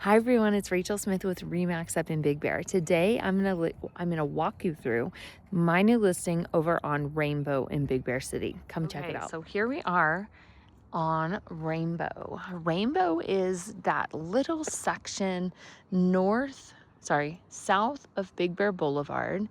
Hi everyone, it's Rachael Smith with Remax up in Big Bear. Today I'm gonna walk you through my new listing over on Rainbow in Big Bear City. Come check it out. So here we are on Rainbow. Rainbow is that little section south of Big Bear Boulevard.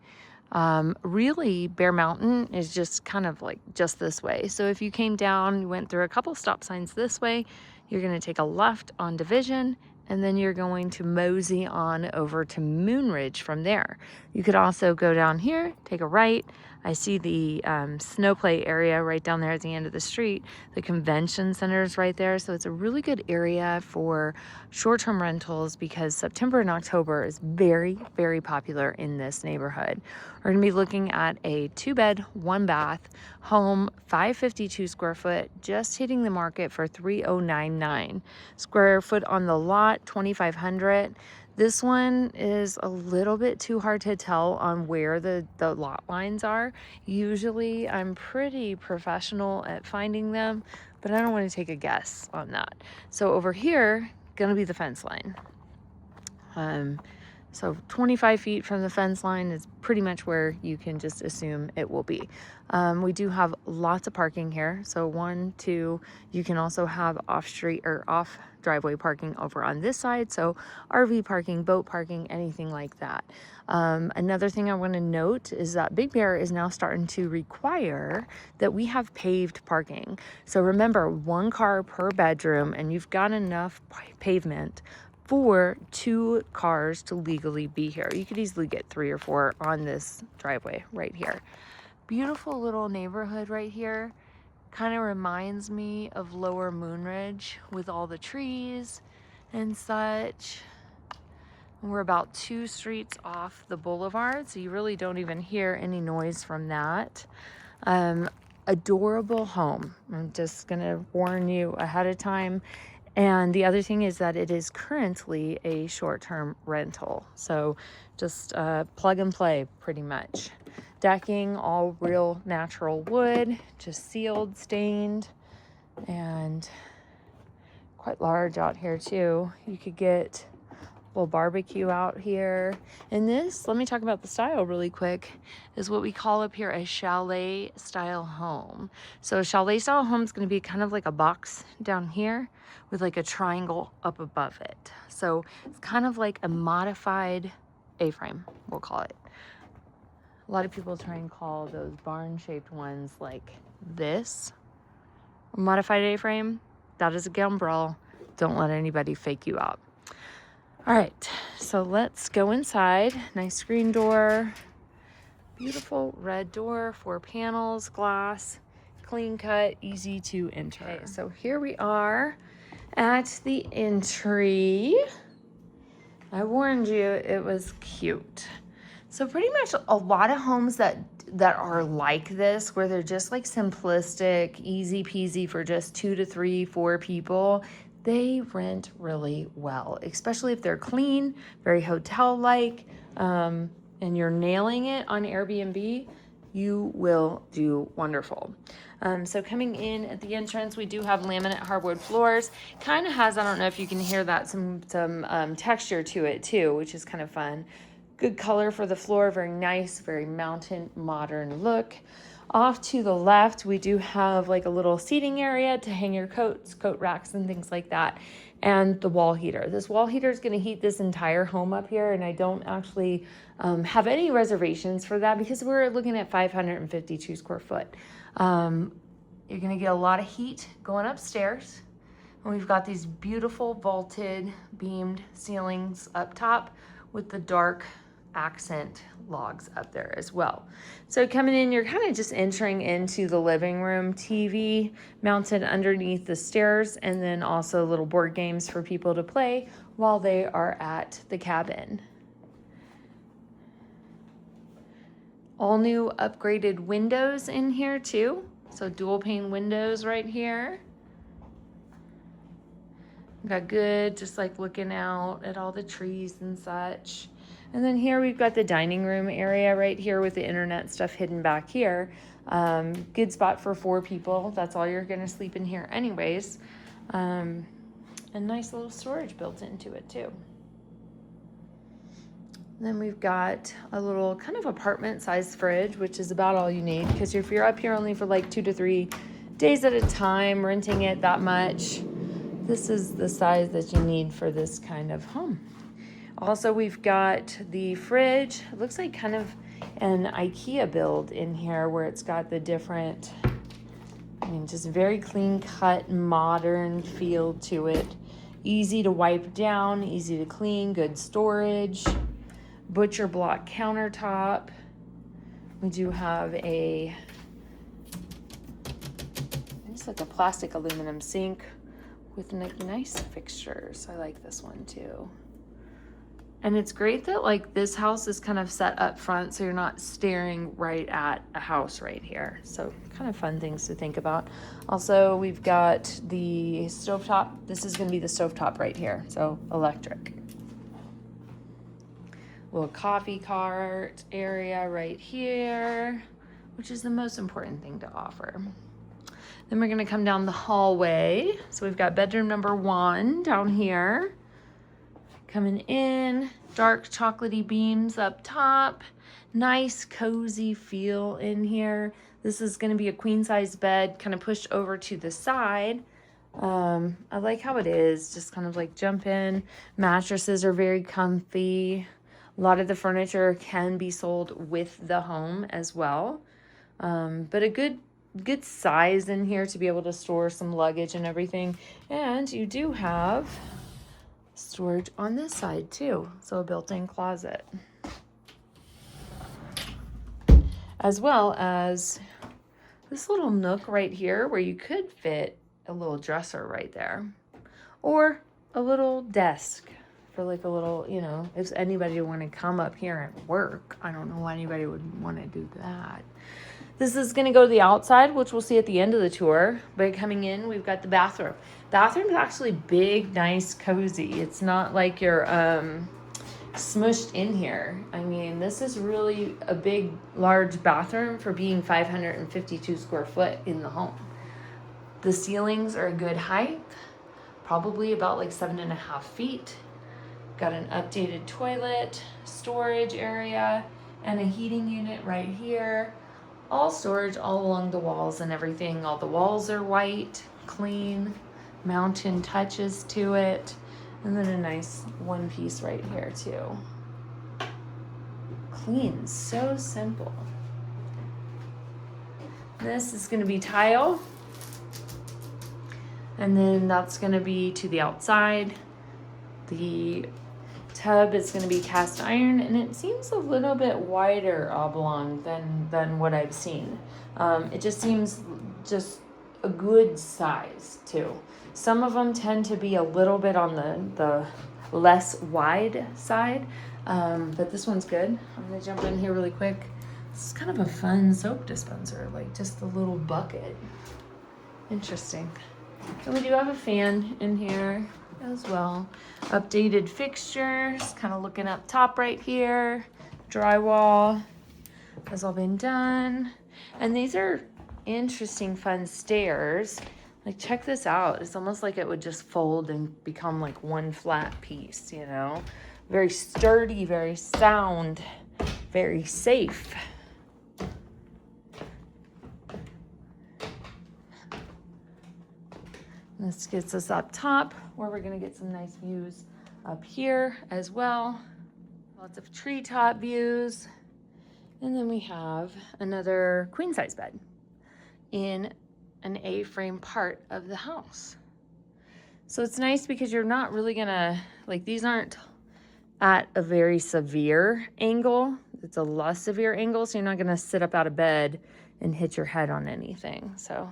Really, Bear Mountain is just kind of like just this way. So if you came down, you went through a couple stop signs this way, you're going to take a left on Division, and then you're going to mosey on over to Moonridge from there. You could also go down here, take a right. I see the snow play area right down there at the end of the street. The convention center is right there. So it's a really good area for short-term rentals because September and October is very, very popular in this neighborhood. We're gonna be looking at a 2-bed, 1-bath home, 552 square foot, just hitting the market for 3,099 square foot on the lot, 2,500. This one is a little bit too hard to tell on where the lot lines are. Usually I'm pretty professional at finding them, but I don't want to take a guess on that. So over here, gonna be the fence line. So 25 feet from the fence line is pretty much where you can just assume it will be. We do have lots of parking here. So 1, 2, you can also have off-street or off-driveway parking over on this side. So RV parking, boat parking, anything like that. Another thing I want to note is that Big Bear is now starting to require that we have paved parking. So remember, 1 car per bedroom, and you've got enough pavement for 2 cars to legally be here. You could easily get 3 or 4 on this driveway right here. Beautiful little neighborhood right here. Kind of reminds me of Lower Moonridge with all the trees and such. We're about 2 streets off the boulevard, so you really don't even hear any noise from that. Adorable home. I'm just gonna warn you ahead of time. And the other thing is that it is currently a short-term rental. So just plug and play pretty much. Decking, all real natural wood, just sealed, stained, and quite large out here too. You could get a little barbecue out here. And this, let me talk about the style really quick, is what we call up here a chalet style home. So a chalet style home is going to be kind of like a box down here with like a triangle up above it. So it's kind of like a modified A-frame, we'll call it. A lot of people try and call those barn-shaped ones like this a modified A-frame. That is a gambrel. Don't let anybody fake you out. All right, so let's go inside. Nice screen door, beautiful red door, 4 panels, glass, clean cut, easy to enter. Okay, so here we are at the entry. I warned you it was cute. So pretty much a lot of homes that are like this, where they're just like simplistic, easy peasy for just 2 to 3, 4 people, they rent really well, especially if they're clean, very hotel-like, and you're nailing it on Airbnb, you will do wonderful. So coming in at the entrance, we do have laminate hardwood floors. Kind of has, I don't know if you can hear that, some texture to it too, which is kind of fun. Good color for the floor, very nice, very mountain modern look. Off to the left, we do have like a little seating area to hang your coats, coat racks, and things like that. And the wall heater. This wall heater is going to heat this entire home up here, and I don't actually have any reservations for that because we're looking at 552 square foot. You're going to get a lot of heat going upstairs. And we've got these beautiful vaulted beamed ceilings up top with the dark accent logs up there as well. So coming in, you're kind of just entering into the living room. TV mounted underneath the stairs, and then also little board games for people to play while they are at the cabin. All new upgraded windows in here too. So dual pane windows right here. Got good, just like looking out at all the trees and such. And then here we've got the dining room area right here with the internet stuff hidden back here. Good spot for 4 people. That's all you're gonna sleep in here anyways. And and nice little storage built into it too. Then we've got a little kind of apartment sized fridge, which is about all you need, because if you're up here only for like 2 to 3 days at a time, renting it that much, this is the size that you need for this kind of home. Also, we've got the fridge. It looks like kind of an IKEA build in here, where it's got the different, just very clean cut, modern feel to it. Easy to wipe down, easy to clean, good storage. Butcher block countertop. We do have it's like a plastic aluminum sink with nice fixtures. I like this one too. And it's great that like this house is kind of set up front, so you're not staring right at a house right here. So kind of fun things to think about. Also, we've got the stovetop. This is going to be the stovetop right here, so electric. Little coffee cart area right here, which is the most important thing to offer. Then we're going to come down the hallway. So we've got bedroom number 1 down here. Coming in, dark chocolatey beams up top. Nice cozy feel in here. This is going to be a queen size bed, kind of pushed over to the side. I like how it is, just kind of like jump in. Mattresses are very comfy. A lot of the furniture can be sold with the home as well. But a good size in here to be able to store some luggage and everything. And you do have storage on this side too, so a built-in closet, as well as this little nook right here where you could fit a little dresser right there, or a little desk for like a little, if anybody want to come up here and work. I don't know why anybody would want to do that. This is going to go to the outside, which we'll see at the end of the tour. But coming in, we've got the bathroom. Bathroom's actually big, nice, cozy. It's not like you're smushed in here. This is really a big, large bathroom for being 552 square foot in the home. The ceilings are a good height, probably about like 7.5 feet. Got an updated toilet, storage area, and a heating unit right here. All storage all along the walls and everything. All the walls are white, clean, mountain touches to it. And then a nice one piece right here too. Clean, so simple. This is going to be tile. And then that's going to be to the outside. The tub is going to be cast iron, and it seems a little bit wider oblong than what I've seen. It just seems just a good size too. Some of them tend to be a little bit on the less wide side, but this one's good. I'm going to jump in here really quick. This is kind of a fun soap dispenser, like just a little bucket. Interesting. And we do have a fan in here as well. Updated fixtures, kind of looking up top right here. Drywall has all been done. And these are interesting, fun stairs. Like, check this out. It's almost like it would just fold and become like one flat piece, Very sturdy, very sound, very safe. This gets us up top, where we're going to get some nice views up here as well. Lots of treetop views. And then we have another queen size bed in an A-frame part of the house. So it's nice because you're not really going to, these aren't at a very severe angle. It's a less severe angle, so you're not going to sit up out of bed and hit your head on anything. So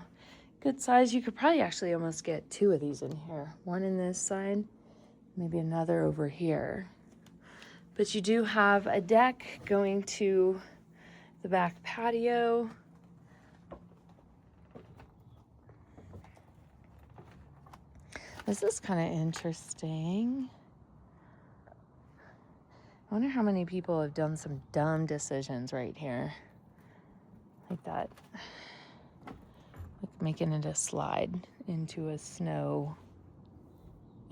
good size. You could probably actually almost get 2 of these in here. One in this side, maybe another over here. But you do have a deck going to the back patio. This is kind of interesting. I wonder how many people have done some dumb decisions right here. Like that. Like making it a slide into a snow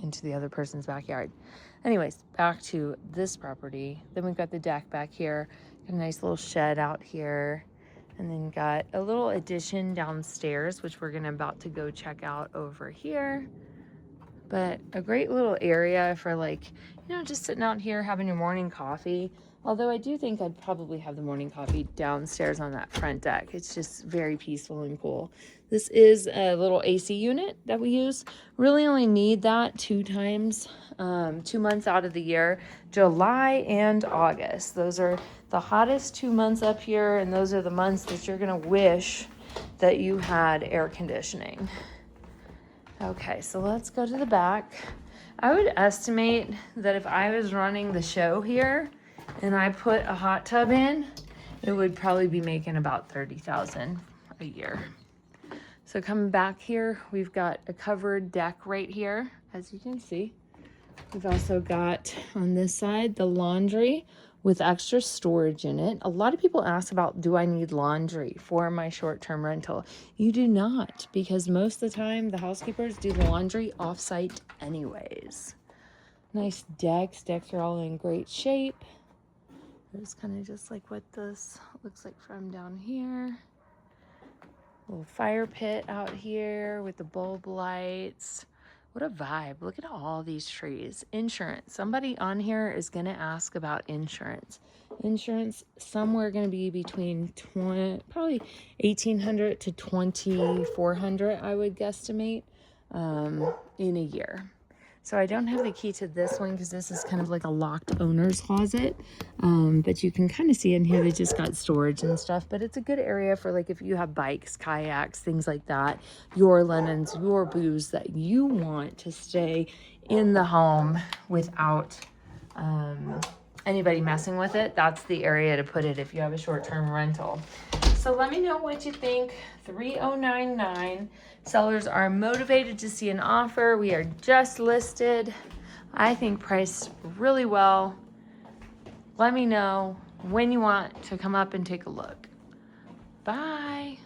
into the other person's backyard. Anyways, back to this property. Then we've got the deck back here, got a nice little shed out here, and then got a little addition downstairs, which we're about to go check out over here. But a great little area for, like, you know, just sitting out here having your morning coffee. Although I do think I'd probably have the morning coffee downstairs on that front deck. It's just very peaceful and cool. This is a little AC unit that we use. Really only need that 2 times, 2 months out of the year, July and August. Those are the hottest 2 months up here, and those are the months that you're gonna wish that you had air conditioning. Okay, so let's go to the back. I would estimate that if I was running the show here and I put a hot tub in, it would probably be making about $30,000 a year. So coming back here, we've got a covered deck right here, as you can see. We've also got on this side the laundry with extra storage in it. A lot of people ask about, do I need laundry for my short-term rental? You do not, because most of the time the housekeepers do the laundry off-site anyways. Nice decks. Decks are all in great shape. There's kind of just like what this looks like from down here. Little fire pit out here with the bulb lights. What a vibe. Look at all these trees. Insurance. Somebody on here is going to ask about insurance. Insurance somewhere going to be between probably $1,800 to $2,400, I would guesstimate, in a year. So I don't have the key to this one because this is kind of like a locked owner's closet. But you can kind of see in here they just got storage and stuff. But it's a good area for, like, if you have bikes, kayaks, things like that, your linens, your booze that you want to stay in the home without anybody messing with it. That's the area to put it if you have a short-term rental. So let me know what you think. 3099. Sellers are motivated to see an offer. We are just listed. I think priced really well. Let me know when you want to come up and take a look. Bye.